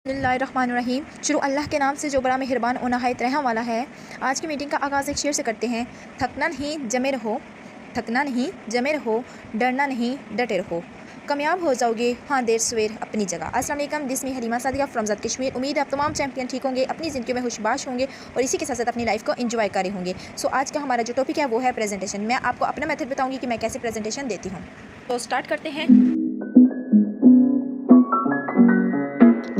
बिस्मिल्लाहिर्रहमानिर्रहीम। शुरू अल्लाह के नाम से जो बड़ा मेहरबान और नहायत रहम वाला है। आज की मीटिंग का आगाज़ एक शेर से करते हैं। थकना नहीं जमे रहो, थकना नहीं जमे रहो, डरना नहीं डटे रहो, कामयाब हो जाओगे हाँ देर सवेर अपनी जगह। अस्सलाम वालेकुम, this me Halima Sadia from ज़ात कश्मीर। उम्मीद है आप तमाम चैंपियन ठीक होंगे, अपनी ज़िंदगी में खुशबाश होंगे और इसी के साथ साथ अपनी लाइफ को एंजॉय कर रहे होंगे। सो आज का हमारा जो टॉपिक है वो है प्रेजेंटेशन। मैं आपको अपना मेथड बताऊँगी कि मैं कैसे प्रेजेंटेशन देती हूँ। तो स्टार्ट करते हैं।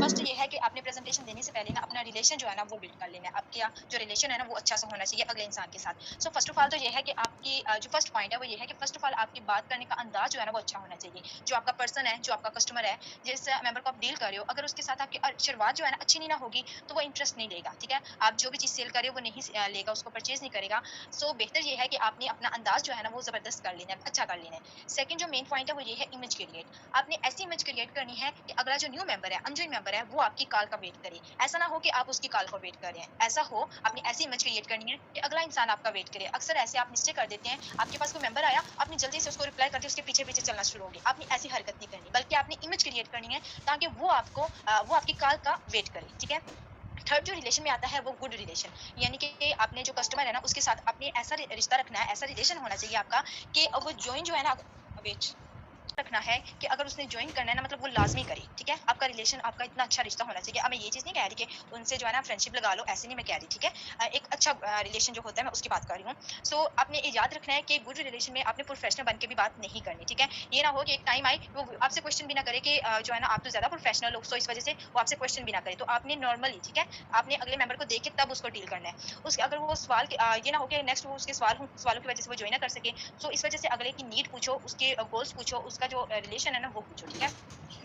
फर्स्ट ये है कि आपने प्रेजेंटेशन देने से पहले ना अपना रिलेशन जो है ना वो बिल्ड कर लेना है। आपका जो रिलेशन है ना वो अच्छा सा होना चाहिए अगले इंसान के साथ। सो फर्स्ट ऑफ ऑल तो ये है कि आपकी जो फर्स्ट पॉइंट है वो ये है कि फर्स्ट ऑफ ऑल आपकी बात करने का अंदाज जो है ना वो अच्छा होना चाहिए। जो आपका पर्सन है, जो आपका कस्टमर है, जिस मेंबर को आप डील कर रहे हो, अगर उसके साथ आपकी शुरुआत जो है ना अच्छी नहीं ना होगी तो वो इंटरेस्ट नहीं लेगा। ठीक है, आप जो भी चीज़ सेल कर रहे हो वो नहीं लेगा, उसको परचेज नहीं करेगा। सो बेहतर ये है कि आपने अपना अंदाज जो है ना वो जबरदस्त कर लेना है, अच्छा कर लेना है। सेकंड जो मेन पॉइंट है वो ये है इमेज क्रिएट। आपने ऐसी इमेज क्रिएट करनी है कि अगला जो न्यू मेंबर है, अनजोइन मेंबर है, वो आपकी कॉल का वेट करे। ऐसा ना हो कि आप उसकी कॉल को वेट कर रहे हैं। ऐसा हो, आपने ऐसी इमेज क्रिएट करनी है कि अगला इंसान आपका वेट करे। अक्सर ऐसे आप मिस्टेक कर देते हैं, आपके पास कोई मेंबर आया, आपने जल्दी से उसको रिप्लाई करके उसके पीछे-पीछे चलना शुरू हो गए। आपने ऐसी हरकत नहीं करनी, बल्कि आपने इमेज क्रिएट करनी है ताकि वो आपकी कॉल का वेट करे। ठीक है? थर्ड जो रिलेशन में आता है वो गुड रिलेशन, यानी कि आपने जो कस्टमर है ना उसके साथ आपने ऐसा रिश्ता रखना है, ऐसा रिलेशन होना चाहिए आपका कि वो जॉइन जो है ना वेट रखना है कि अगर उसने ज्वाइन करना है ना मतलब वो लाजमी करे। ठीक है, आपका रिलेशन, आपका इतना अच्छा रिश्ता होना चाहिए। अब मैं ये चीज़ नहीं कह रही कि उनसे जो है ना फ्रेंडशिप लगा लो, ऐसे नहीं मैं कह रही। ठीक है, एक अच्छा रिलेशन जो होता है मैं उसकी बात कर रही हूँ। सो आपने ये याद रखना है कि गुड रिलेशन में आपने प्रोफेशनल बन के भी बात नहीं करनी। ठीक है, ये ना हो कि एक टाइम आए वो आपसे क्वेश्चन भी ना करे कि जो है ना आप तो ज्यादा प्रोफेशनल हो, सो इस वजह से वो आपसे क्वेश्चन भी ना करे। तो आपने नॉर्मली, ठीक है, आपने अगले मेंबर को देख के तब उसको डील करना है। उसके अगर वो सवाल ये ना हो कि नेक्स्ट वो उसके सवालों की वजह से वो ज्वाइन ना कर सके। सो इस वजह से अगले की नीड पूछो, उसके गोल्स पूछो, उसका जो रिलेशन है ना वो पूछो। ठीक है,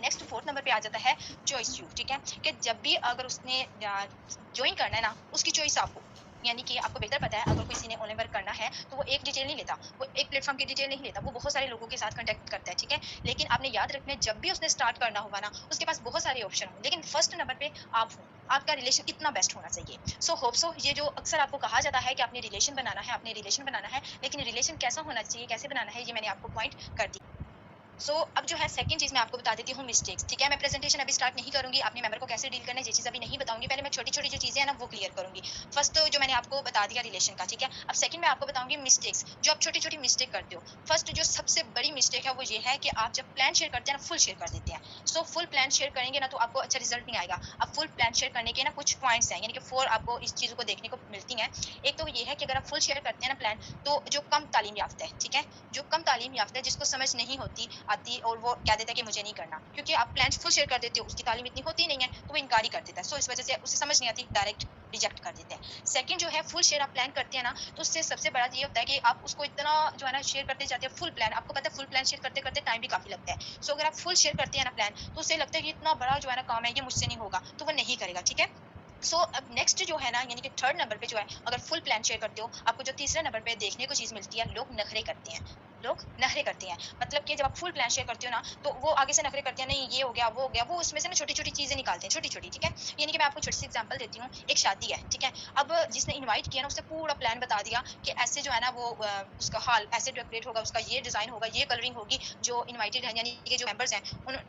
नेक्स्ट फोर्थ नंबर पे आ जाता है चॉइस यू। ठीक है, कि जब भी अगर उसने ज्वाइन करना है ना उसकी चॉइस आप हो। यानी कि आपको बेहतर पता है अगर किसी ने ऑनलाइन वर्क करना है तो वो एक डिटेल नहीं लेता, वो एक प्लेटफॉर्म की डिटेल नहीं लेता, वो बहुत सारे लोगों के साथ कांटेक्ट करता है। ठीक है, लेकिन आपने याद रखना है जब भी उसने स्टार्ट करना होगा ना उसके पास बहुत सारे ऑप्शन हो, लेकिन फर्स्ट नंबर पे आप हो। आपका रिलेशन इतना बेस्ट होना चाहिए। सो होप सो ये जो अक्सर आपको कहा जाता है कि आपने रिलेशन बनाना है, आपने रिलेशन बनाना है, लेकिन रिलेशन कैसा होना चाहिए, कैसे बनाना है, ये मैंने आपको पॉइंट कर दिया। अब जो है सेकंड चीज़ मैं आपको बता देती हूँ मिस्टेक्स। ठीक है, मैं प्रेजेंटेशन अभी स्टार्ट नहीं करूँगी, अपने मेंबर को कैसे डील करना है ये चीज़ अभी नहीं बताऊँगी। पहले मैं छोटी-छोटी जो चीज़ें हैं ना वो क्लियर करूँगी। फर्स्ट तो जो मैंने आपको बता दिया रिलेशन का, ठीक है। अब सेकंड मैं आपको बताऊँगी मिस्टेक्स, जो आप छोटी-छोटी मिस्टेक करते हो। फर्स्ट जो सबसे बड़ी मिस्टेक है वो ये है कि आप जब प्लान शेयर करते हैं ना फुल शेयर कर देते हैं। फुल प्लान शेयर करेंगे ना तो आपको अच्छा रिजल्ट नहीं आएगा। अब फुल प्लान शेयर करने के ना कुछ पॉइंट्स हैं, यानी कि 4 आपको इस चीज़ों को देखने को मिलती हैं। एक तो ये है कि अगर आप फुल शेयर करते हैं ना प्लान, तो जो कम तालीम याफ्ता है, ठीक है, जो कम तालीम याफ्ता है, जिसको समझ नहीं होती आती और वो कह देता है कि मुझे नहीं करना, क्योंकि आप प्लान फुल शेयर कर देते हो, उसकी तालीम इतनी होती नहीं है तो वो इनकार ही कर देता है। इस वजह से उसे समझ नहीं आती, डायरेक्ट रिजेक्ट कर देते हैं। सेकंड जो है फुल शेयर आप प्लान करते हैं ना तो उससे सबसे बड़ा ये होता है कि आप उसको इतना जो है ना शेयर करते जाते हैं फुल प्लान। आपको पता है फुल प्लान शेयर करते करते टाइम भी काफी लगता है। अगर आप फुल शेयर करते हैं ना प्लान तो उससे लगता है कि इतना बड़ा जो है ना काम है ये मुझसे नहीं होगा, तो वो नहीं करेगा। ठीक है, अब नेक्स्ट जो है ना, यानी कि थर्ड नंबर पे जो है अगर फुल प्लान शेयर करते हो, आपको जो तीसरे नंबर पे देखने को चीज मिलती है, लोग नखरे करते हैं। लोग नखरे करते हैं, मतलब कि जब आप फुल प्लान शेयर करते हो ना तो वो आगे से नखरे करते हैं, नहीं ये हो गया वो हो गया, वो उसमें से ना छोटी छोटी चीजें निकालते हैं, छोटी छोटी। ठीक है, यानी कि मैं आपको छोटी सी एग्जांपल देती हूँ। एक शादी है, ठीक है, अब जिसने इनवाइट किया ना उसने पूरा प्लान बता दिया कि ऐसे जो है ना वो उसका हाल ऐसे डेकोरेट होगा, उसका ये डिजाइन होगा, ये कलरिंग होगी, जो इनवाइटेड है यानी कि जो मेंबर्स हैं उन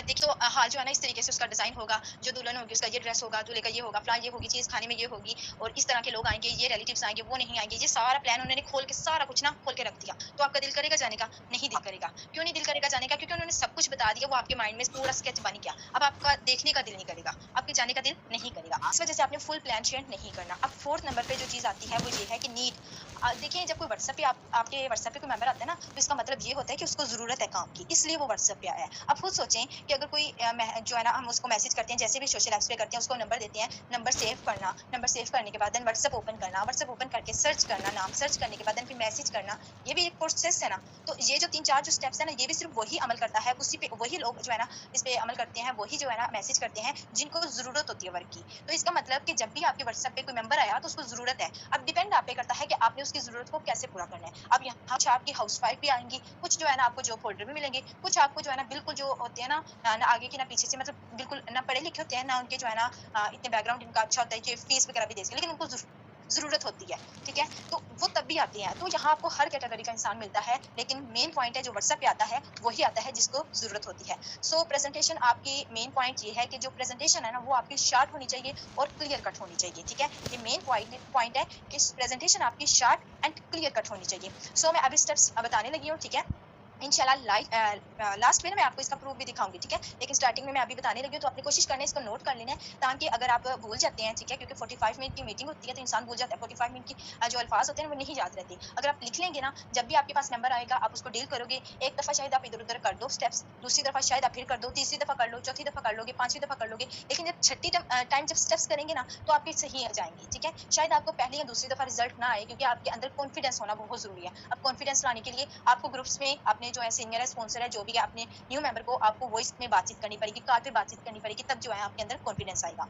देखिए तो हाल जो है ना इस तरीके से उसका डिज़ाइन होगा, जो दुल्हन होगी उसका ये ड्रेस होगा, दूल्हे का ये होगा, फलाँ ये होगी चीज़, खाने में ये होगी और इस तरह के लोग आएँगे, ये रिलेटिव्स आएँगे, वो नहीं आएँगे। ये सारा प्लान उन्होंने खोल के सारा कुछ ना खोल के रख दिया। तो आपका दिल करेगा जाने का? नहीं दिल करेगा। क्यों नहीं दिल करेगा जाने का? क्योंकि उन्होंने सब कुछ बता दिया, वो आपके माइंड में पूरा स्केच बन गया। अब आपका देखने का दिल नहीं करेगा, आपके जाने का दिल नहीं करेगा। इस वजह से आपने फुल प्लान शेयर नहीं करना। अब 4th नंबर पे जो चीज़ आती है वो ये है कि नीड। देखिए जब कोई व्हाट्सएप पे आपके व्हाट्सएप पे कोई मेंबर आता है ना तो इसका मतलब ये होता है कि उसको ज़रूरत है काम की, इसलिए वो व्हाट्सएप पे आया है। अब खुद सोचें कि अगर कोई जो है ना हम उसको मैसेज करते हैं, जैसे भी सोशल ऐप्स पे करते हैं, उसको नंबर देते हैं, नंबर सेव करना, नंबर सेव करने के बाद देन व्हाट्सएप ओपन करना, व्हाट्सएप ओपन करके सर्च करना, नाम सर्च करने के बाद देन फिर मैसेज करना, ये भी एक प्रोसेस है ना। तो ये जो 3-4 जो स्टेप्स है ना, ये भी सिर्फ वही अमल करता है, उसी पे वही लोग जो है ना इस पे अमल करते हैं, वही जो है ना मैसेज करते हैं जिनको ज़रूरत होती है वर्क की। तो इसका मतलब कि जब भी आपके व्हाट्सएप पे कोई मेंबर आया तो उसको ज़रूरत है। अब डिपेंड आप पे करता है कि आपने उसकी ज़रूरत को कैसे पूरा करना है। अब यहाँ कुछ आपकी हाउसवाइफ भी आएँगी, कुछ जो है ना आपको जॉब होल्डर भी मिलेंगे, कुछ आपको जो है ना बिल्कुल जो होते हैं ना ना आगे की ना पीछे से, मतलब बिल्कुल ना पढ़े लिखे होते हैं, ना उनके जो है ना इतने बैकग्राउंड इनका अच्छा होता है कि फीस वगैरह भी दे सके, लेकिन उनको ज़रूरत होती है, ठीक है? तो वो तब भी आती हैं। तो यहाँ आपको हर कैटेगरी का इंसान मिलता है, लेकिन मेन पॉइंट है जो व्हाट्सएप पे आता है, वही आता है जिसको ज़रूरत होती है। सो प्रेज़ेंटेशन आपकी मेन पॉइंट ये है कि जो प्रेज़ेंटेशन है ना, वो आपकी शार्ट होनी चाहिए और क्लियर कट होनी चाहिए, ठीक है? ये मेन पॉइंट है कि प्रेज़ेंटेशन आपकी शार्ट एंड क्लियर कट होनी चाहिए। सो मैं अभी स्टेप्स बताने लगी हूँ, ठीक है? इंशाल्लाह लास्ट में ना मैं आपको इसका प्रूफ भी दिखाऊंगी, ठीक है? लेकिन स्टार्टिंग में मैं अभी बताने लगी हूँ, तो आपने कोशिश करना है इसको नोट कर लेना है, ताकि अगर आप भूल जाते हैं, ठीक है? क्योंकि 45 मिनट की मीटिंग होती है तो इंसान भूल जाता है। 45 मिनट की जो अल्फाज होते हैं वो नहीं याद रहते। अगर आप लिख लेंगे ना, जब भी आपके पास नंबर आएगा आप उसको डील करोगे। एक दफ़ा शायद आप इधर उधर कर दो स्टेप्स, दूसरी दफ़ा शायद आप फिर कर दो, तीसरी दफ़ा कर लो, चौथी दफ़ा कर लोगे, पांचवी दफ़ा कर लोगे, लेकिन जब छठी टाइम जब स्टेप्स करेंगे ना, तो आपके सही आ जाएंगे, ठीक है? शायद आपको पहली या दूसरी दफ़ा रिजल्ट ना आए, क्योंकि आपके अंदर कॉन्फिडेंस होना बहुत जरूरी है। अब कॉन्फिडेंस लाने के लिए आपको ग्रुप्स में अपने जो है सीनियर है, स्पॉन्सर है, जो भी है, अपने न्यू मेंबर को आपको वॉइस में बातचीत करनी पड़ेगी, कॉल पे बातचीत करनी पड़ेगी, तब जो है आपके अंदर कॉन्फिडेंस आएगा।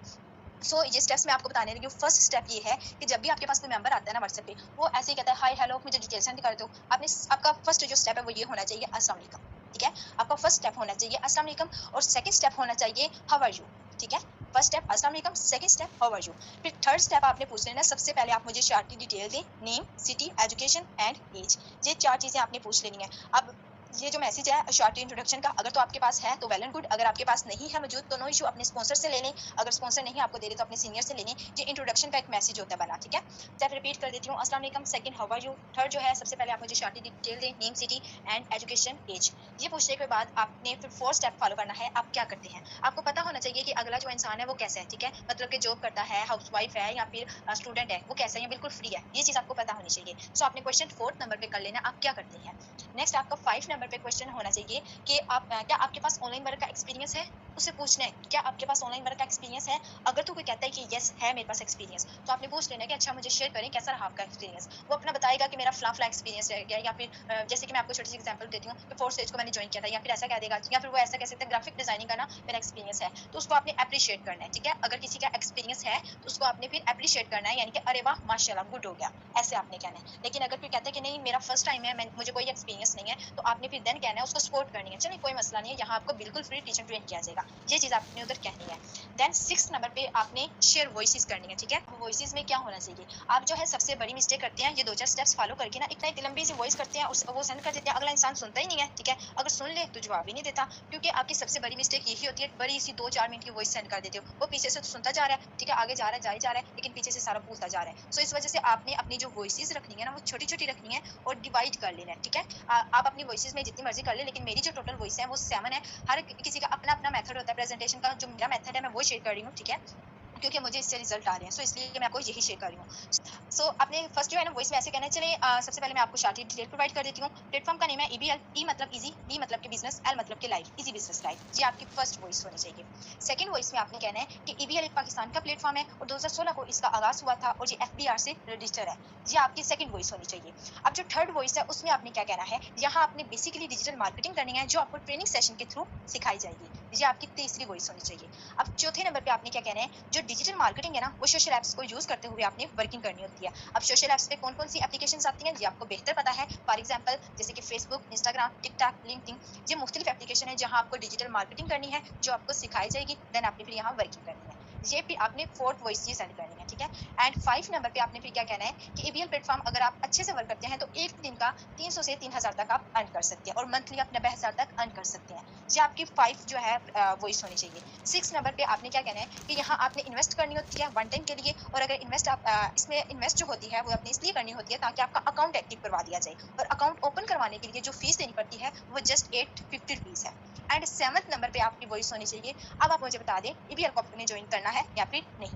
ये स्टेप्स मैं आपको बताने लगी हूँ। फर्स्ट स्टेप ये है कि जब भी आपके पास कोई मेंबर आता है ना व्हाट्सएप पे, वो ऐसे ही कहता है हाय हेलो मुझे डिटेल सेंड कर दो। आपका फर्स्ट जो स्टेप है वो ये होना चाहिए अस्सलाम वालेकुम, ठीक है? आपका फर्स्ट स्टेप होना चाहिए अस्सलाम वालेकुम, और सेकंड स्टेप होना चाहिए हाउ आर यू, ठीक है? फर्स्ट स्टेप अस्सलाम वालेकुम, second step how are you. फिर थर्ड स्टेप आपने पूछ लेना, सबसे पहले आप मुझे शॉर्ट की डिटेल दें, name, city, education and age. ये चार चीजें आपने पूछ लेनी है। अब ये जो मैसेज है शॉर्ट इंट्रोडक्शन का, अगर तो आपके पास है तो वेल एंड गुड, अगर आपके पास नहीं है मौजूद तो नो इशू, अपने स्पॉन्सर से ले लें, अगर स्पॉन्सर नहीं आपको दे रहे तो अपने सीनियर से ले लें। ये इंट्रोडक्शन का एक मैसेज होता है बना, ठीक है? स्टेप रिपीट कर देती हूँ, अस्सलाम वालेकुम, second how are you, third जो है सबसे पहले आप मुझे शॉर्ट डिटेल दें, name, city and education, age. ये पूछने के बाद आपने फिर फोर्थ स्टेप फॉलो करना है। आप क्या करते हैं, आपको पता होना चाहिए कि अगला जो इंसान है वो कैसा है, ठीक है? मतलब कि जॉब करता है, हाउस वाइफ है या फिर स्टूडेंट है, वो कैसा है या बिल्कुल फ्री है, ये चीज आपको पता होनी चाहिए। सो आपने क्वेश्चन फोर्थ नंबर पे कर लेना, आप क्या करते हैं। नेक्स्ट आपका 5 नंबर पे क्वेश्चन होना चाहिए कि आप क्या आपके पास ऑनलाइन वर्क का एक्सपीरियंस है, उससे पूछना है क्या आपके पास ऑनलाइन वर्क का एक्सपीरियंस है। अगर तो कोई कहता है कि यस है मेरे पास एक्सपीरियंस, तो आपने पूछ लेना कि अच्छा मुझे शेयर करें कैसा रहा आपका एक्सपीरियंस। वो अपना बताएगा कि मेरा फ्ला एक्सपीरियंस रह गया, या फिर जैसे कि मैं आपको छोटी सी एग्जांपल देती हूँ कि फोर्थ स्टेज को मैंने ज्वाइन किया था, या फिर ऐसा कह देगा, या फिर वो ऐसा कह सकता है ग्राफिक डिजाइनिंग का ना मेरा एक्सपीरियंस है, तो उसको आपने अप्रिशिएट करना है, ठीक है? अगर किसी का एक्सपीरियंस है तो उसको आपने फिर अप्रिशिएट करना है, यानी कि अरे वाह माशाल्लाह गुड हो गया, ऐसे आपने कहना है। लेकिन अगर कोई कहता है कि नहीं मेरा फर्स्ट टाइम है, मुझे कोई एक्सपीरियंस नहीं है, तो आपने फिर देन कहना है, उसको सपोर्ट करनी है, चलिए कोई मसला नहीं है, यहाँ आपको बिल्कुल फ्री टीचिंग ट्रेन किया जाएगा, ये चीज आपने उधर कहनी है। देन 6 नंबर पे आपने शेयर वॉइसेस करनी है, ठीक है? वॉइसेस में क्या होना चाहिए, आप जो है सबसे बड़ी मिस्टेक करते हैं, ये दो चार स्टेप्स फॉलो करके ना इतना एक लंबी सी वॉइस करते हैं, वो सेंड कर देते हैं, अगला इंसान सुनता ही नहीं है, ठीक है? अगर सुन ले तो जवाब ही नहीं देता, क्योंकि आपकी सबसे बड़ी मिस्टेक यही होती है, बड़ी सी 2-4 मिनट की वॉइस सेंड कर देते हो, वो पीछे से तो सुनता जा रहा है, ठीक है? आगे जा रहा है, जा रहा है, लेकिन पीछे से सारा भूलता जा रहा है। सो इस वजह से आपने अपनी जो वॉइसेस रखनी है ना, वो छोटी छोटी रखनी है और डिवाइड कर लेना है, ठीक है? आप अपनी वॉइसेस में जितनी मर्जी कर ले, लेकिन मेरी जो टोटल वॉइस है वो 7 है। हर किसी का अपना अपना मेथड होता है प्रेजेंटेशन का, जो मेरा मेथड है मैं वो शेयर कर रही हूँ, ठीक है? क्योंकि मुझे इससे रिजल्ट आ रहे हैं, सो इसलिए मैं आपको यही शेयर कर रही हूँ। सो आपने फर्स्ट जो है ना वॉइस में ऐसे कहना है, चलिए सबसे पहले मैं आपको शार्ट डिटेल प्रोवाइड कर देती हूँ। प्लेटफॉर्म का नेम है ईबीएल, ई मतलब इजी, बी मतलब कि बिजनेस, एल मतलब कि लाइफ, इजी बिजनेस लाइफ। ये आपकी फर्स्ट वॉइस होनी चाहिए। सेकंड वॉइस में आपने कहना है कि ईबीएल एक पाकिस्तान का प्लेटफॉर्म है और 2016 को इसका आगाज हुआ था और ये एफबीआर से रजिस्टर है। ये आपकी सेकंड वॉइस होनी चाहिए। अब जो थर्ड वॉइस है उसमें आपने क्या कहना है, यहाँ आपने बेसिकली डिजिटल मार्केटिंग करनी है, जो आपको ट्रेनिंग सेशन के थ्रू सिखाई जाएगी। ये आपकी तीसरी वॉइस होनी चाहिए। अब चौथे नंबर पे आपने क्या कहना है, जो डिजिटल मार्केटिंग है ना, वो सोशल ऐप्स को यूज करते हुए आपने वर्किंग करनी होती है। अब सोशल ऐप्स पे कौन कौन सी एप्लीकेशंस आती हैं ये आपको बेहतर पता है। फॉर एग्जांपल जैसे कि फेसबुक, इंस्टाग्राम, टिकटॉक, लिंक्डइन, ये मुख्तलिफ एप्लीकेशन है जहां आपको डिजिटल मार्केटिंग करनी है, जो आपको सिखाई जाएगी, देन आपने फिर यहाँ वर्किंग करनी है। ये फिर आपने फोर्थ वॉइस ये सेंड करनी है, ठीक है? एंड 5 नंबर पे आपने फिर क्या कहना है कि ईबीएल प्लेटफॉर्म अगर आप अच्छे से वर्क करते हैं तो एक दिन का 300 से 3000 तक आप अर्न कर सकते हैं, और मंथली आप 90,000 तक अर्न कर सकते हैं। ये आपकी 5 जो है वॉइस होनी चाहिए। 6 नंबर पे आपने क्या कहना है कि यहाँ आपने इन्वेस्ट करनी होती है वन टाइम के लिए, और अगर इन्वेस्ट आप इसमें इन्वेस्ट जो होती है वो आपने इसलिए करनी होती है ताकि आपका अकाउंट एक्टिव करवा दिया जाए, और अकाउंट ओपन करवाने के लिए जो फीस देनी पड़ती है वो जस्ट 850 रुपीज़ है। एंड 7th नंबर पे आपकी वॉइस होनी चाहिए। अब आप मुझे बता दें ईबीएल को आपने ज्वाइन करना है या फिर नहीं।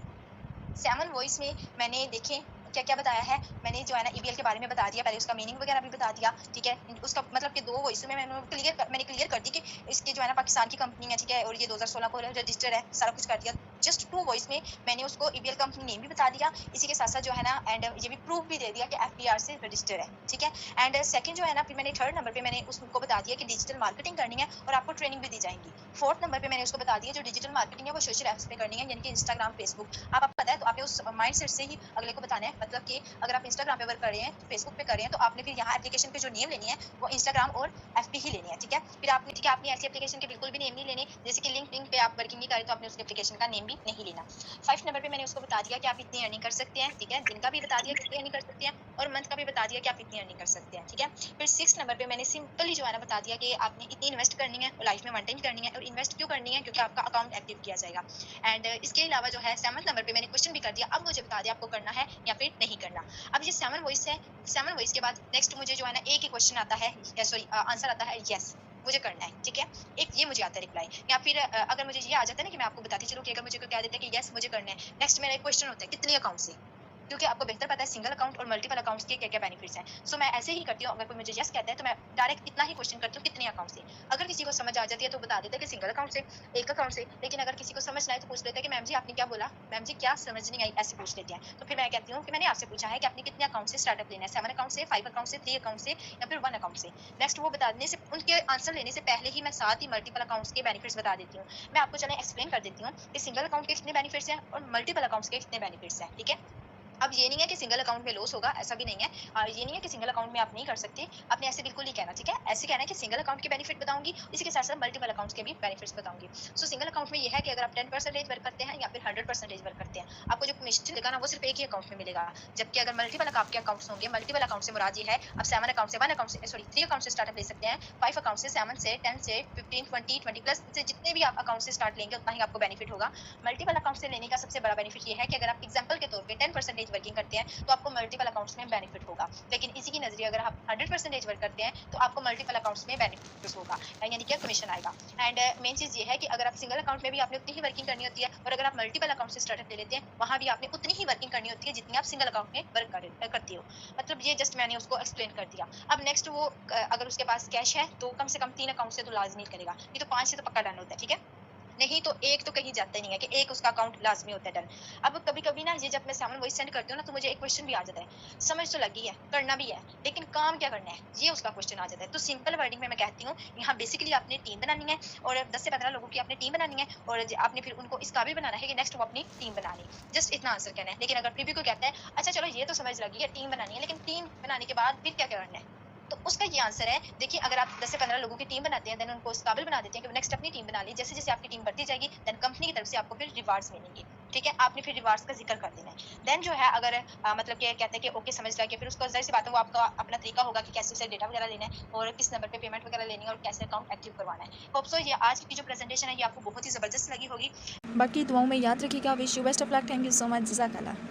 7 वॉइस में मैंने देखें क्या क्या बताया है, मैंने जो है ना ईबीएल के बारे में बता दिया, पहले उसका मीनिंग वगैरह भी बता दिया, ठीक है? उसका मतलब कि 2 वॉइस में मैंने क्लियर कर दी कि इसके जो है ना पाकिस्तान की कंपनी है, ठीक है? और ये 2016 को रजिस्टर है, सारा कुछ कर दिया। जस्ट 2 वॉइस में मैंने उसको ईबीएल कंपनी नेम भी बता दिया, इसी के साथ साथ जो है ना एंड ये भी प्रूफ भी दे दिया कि एफबीआर से रजिस्टर है, ठीक है? एंड सेकंड जो है ना फिर मैंने थर्ड नंबर पे मैंने उसको बता दिया कि डिजिटल मार्केटिंग करनी है और आपको ट्रेनिंग भी दी जाएगी। फोर्थ नंबर पे मैंने उसको बता दिया जो डिजिटल मार्केटिंग है वो सोशल ऐप्स पे करनी है, यानी कि इंस्टाग्राम, फेसबुक। आपको पता है तो आपने उस माइंड सेट से ही अगले को बताना है, मतलब कि अगर आप इंस्टाग्राम पे वर्क कर रहे हैं, फेसबुक पे कर रहे हैं, तो आपने फिर यहाँ एप्लीकेशन पे जो नेम लेनी है वो इंस्टाग्राम और एफबी ही लेनी है, ठीक है? फिर आपने ठीक है आपने ऐसी एप्लीकेशन के बिल्कुल भी नेम नहीं लेने, जैसे कि लिंक्डइन पे आप वर्किंग नहीं कर रहे तो आपने उस एप्लीकेशन का नेम भी भी नहीं लेना। 5 नंबर पे मैंने उसको बता दिया कि आप इतनी अर्निंग कर सकते हैं, ठीक है? दिन का भी बता दिया कितनी अर्निंग कर सकते हैं और मंथ का भी बता दिया कि आप इतनी अर्निंग कर सकते हैं, ठीक है? फिर 6 नंबर पे मैंने सिंपली जो है ना बता दिया कि आपने इतनी इन्वेस्ट करनी है और लाइफ में 1 टाइम करनी है और इन्वेस्ट क्यों करनी है? क्योंकि आपका अकाउंट एक्टिव किया जाएगा। एंड इसके अलावा जो है 7 नंबर पे मैंने क्वेश्चन भी कर दिया, अब मुझे बता दिया आपको करना है या फिर नहीं करना। अब ये 7 वॉइस है, 7 वॉइस के बाद नेक्स्ट मुझे जो है ना एक ही क्वेश्चन आता है, सॉरी आंसर आता है येस, मुझे करना है, ठीक है? एक ये मुझे आता है रिप्लाई, या फिर अगर मुझे ये आ जाता है ना कि मैं आपको बताती चलूँ कि अगर मुझे कोई कह देता है कि येस मुझे करना है, नेक्स्ट मेरा एक क्वेश्चन होता है कितने अकाउंट से? क्योंकि आपको बेहतर पता है सिंगल अकाउंट और मल्टीपल अकाउंट्स के क्या-क्या बेनिफिट्स हैं। सो मैं ऐसे ही करती हूँ, अगर कोई मुझे येस कहता है तो मैं डायरेक्ट इतना ही क्वेश्चन करती हूँ कितने अकाउंट से। अगर किसी को समझ आ जाती है तो बता देता है कि सिंगल अकाउंट से, एक अकाउंट से, लेकिन अगर किसी को समझ ना आए तो पूछ लेता है कि मैम जी आपने क्या बोला? मैम जी क्या समझ नहीं आई? ऐसे पूछ लेते हैं। तो फिर मैं कहती हूँ कि मैंने आपसे पूछा है कि आपने कितने अकाउंट से स्टार्टअप लेना है? 7 अकाउंट से, 5 अकाउंट से, 3 अकाउंट से या फिर 1 अकाउंट से? नेक्स्ट वो बताने से उनके आंसर लेने से पहले ही मैं साथ ही मल्टीपल अकाउंट्स के बेनिफिट्स बता देती हूँ। मैं आपको चलें एक्सप्लेन कर देती हूँ कि सिंगल अकाउंट के कितने बेनिफिट्स हैं और मल्टीपल अकाउंट्स के कितने बेनिफिट्स हैं, ठीक है? अब ये नहीं है कि सिंगल अकाउंट में लॉस होगा, ऐसा भी नहीं है। ये नहीं है कि सिंगल अकाउंट में आप नहीं कर सकते, आपने ऐसे बिल्कुल नहीं कहना, ठीक है? ऐसे कहना है कि सिंगल अकाउंट के बेनिफिट बताऊँगी, इसी के साथ-साथ मल्टीपल अकाउंट्स के भी बेनिफिट्स बताऊँगी। सो सिंगल अकाउंट में ये है कि अगर आप 10% वर्क करते हैं या फिर 100% वर्क करते हैं, आपको जो कमीशन मिलेगा ना वो सिर्फ़ एक ही अकाउंट में मिलेगा। जबकि अगर मल्टीपल आपके अकाउंट्स होंगे, मल्टीपल अकाउंट से मुराद ये है, आप 7 अकाउंट से 1 अकाउंट से सॉरी 3 अकाउंट से स्टार्टअप ले सकते हैं, 5 अकाउंट से, 7 से, 10 से, 15, 20, 20 प्लस से जितने भी आप अकाउंट से स्टार्ट लेंगे उतना ही आपको बेनिफिट होगा। मल्टीपल अकाउंट से लेने का सबसे बड़ा बेनिफिट ये है कि अगर आप एग्जांपल के तौर पे 10% वर्किंग करते हैं तो आपको मल्टीपल अकाउंट्स में बेनिफिट होगा। लेकिन इसी की नज़रिए अगर आप 100% वर्क करते हैं तो आपको मल्टीपल अकाउंट्स में बेनिफिट होगा, यानी कि कमीशन आएगा। एंड मेन चीज़ ये है कि अगर आप सिंगल अकाउंट में भी आपने उतनी ही वर्किंग करनी होती है और अगर आप मल्टीपल अकाउंट से स्टार्टअप ले लेते हैं वहाँ भी आपने उतनी ही वर्किंग करनी होती है जितनी आप सिंगल अकाउंट में करती हो। मतलब ये जस्ट मैंने उसको एक्सप्लेन कर दिया। अब नेक्स्ट वो अगर उसके पास कैश है तो कम से कम 3 अकाउंट से तो लाजमी करेगा, ये तो 5 से तो पक्का डन होता है, ठीक है? नहीं तो एक तो कहीं जाता ही नहीं है कि एक उसका अकाउंट लाज़मी होता है डन। अब कभी-कभी ना ये जब मैं सामने वॉइस सेंड करती हूँ ना तो मुझे एक क्वेश्चन भी आ जाता है। समझ तो लगी है, करना भी है, लेकिन काम क्या करना है? ये उसका क्वेश्चन आ जाता है। तो सिंपल वर्डिंग में मैं कहती हूँ, यहाँ बेसिकली आपने टीम बनानी है और 10 से 15 लोगों की आपने टीम बनानी है और आपने फिर उनको इस काबिल बनाना है कि नेक्स्ट वो अपनी टीम बना लें। जस्ट इतना आंसर कहना है। लेकिन अगर फिर भी कोई कहता है, अच्छा चलो ये तो समझ लगी है, टीम बनानी है, लेकिन टीम बनाने के बाद फिर क्या करना है? तो उसका ये आंसर है, देखिए अगर आप 10 से 15 लोगों की टीम बनाते हैं, देन उनको इस काबिल बना देते हैं कि वो नेक्स्ट अपनी टीम बना ली। जैसे-जैसे आपकी टीम बढ़ती जाएगी, देन कंपनी की तरफ से आपको फिर रिवार्ड्स मिलेंगे, ठीक है? आपने फिर रिवार्ड्स का ज़िक्र कर देना है। देन जो है अगर मतलब कि कहते हैं कि ओके समझ गया कि फिर उसको ज़ाहिर-सी बात है वो आपका अपना तरीका होगा कि कैसे उसे डेटा वगैरह लेना है और किस नंबर पे पेमेंट वगैरह लेनी है और कैसे अकाउंट एक्टिव करवाना है। होप सो ये आज की जो प्रेज़ेंटेशन है ये आपको बहुत ही ज़बरदस्त लगी होगी। बाकी दुआओं में याद रखिएगा। Wish you best of luck. Thank you so much. जज़ाकल्लाह।